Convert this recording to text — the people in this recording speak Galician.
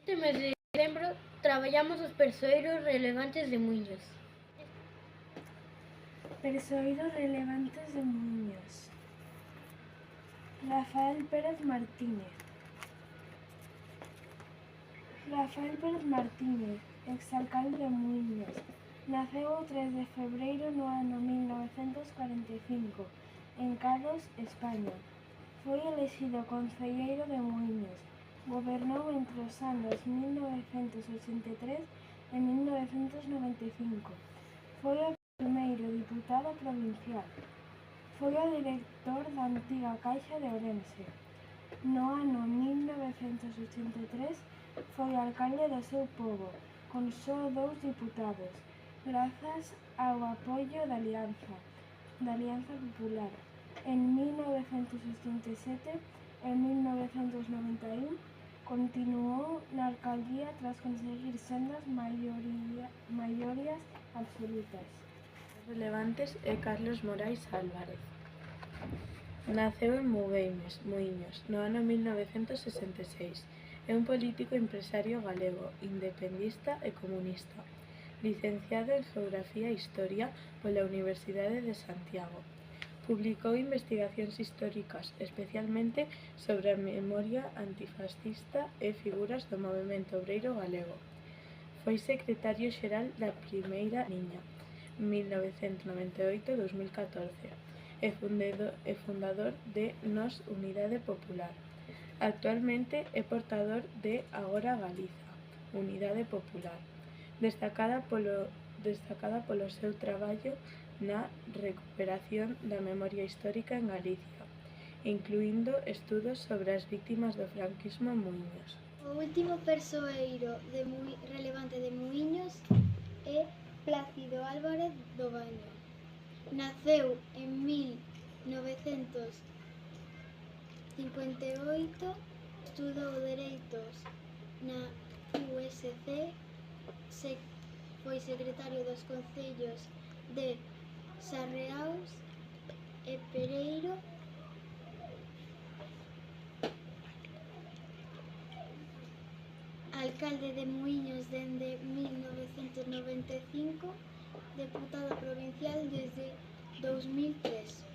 Este mes de decembro traballamos os persoeiros relevantes de Muiños. Persoeiros relevantes de Muiños. Rafael Pérez Martínez. Rafael Pérez Martínez, exalcalde de Muiños. Naceu o 3 de febreiro no ano 1945, en Cados, España. Foi elixido concelleiro de Muiños. Gobernou entre os anos 1983 e 1995. Foi o primeiro deputado provincial. Foi o director da antiga Caixa de Ourense. No ano 1983 foi alcalde do seu pobo, con só 2 diputados, grazas ao apoio da Alianza Popular. En 1987 e 1991 continuou na alcaldía tras conseguir sendas maiorías absolutas. Relevantes é Carlos Morais Álvarez. Naceu en Mugueimes, Muiños, no ano 1966. É un político e empresario galego, independista e comunista. Licenciado en Geografía e Historia pola Universidade de Santiago. Publicou investigacións históricas, especialmente sobre a memoria antifascista e figuras do movemento obreiro galego. Foi secretario xeral da Primeira Liña, 1998-2014, e fundador de Nós Unidade Popular. Actualmente é portador de Agora Galiza, Unidade Popular, destacada polo seu traballo na recuperación da memoria histórica en Galicia, incluíndo estudos sobre as vítimas do franquismo en Muiños. O último persoeiro relevante de Muiños é Plácido Álvarez do Baño. Naceu en 1958, estudou Dereitos na USC, foi secretario dos concellos de Sarreaus e Pereiro, alcalde de Muiños dende 1995, deputado provincial desde 2003.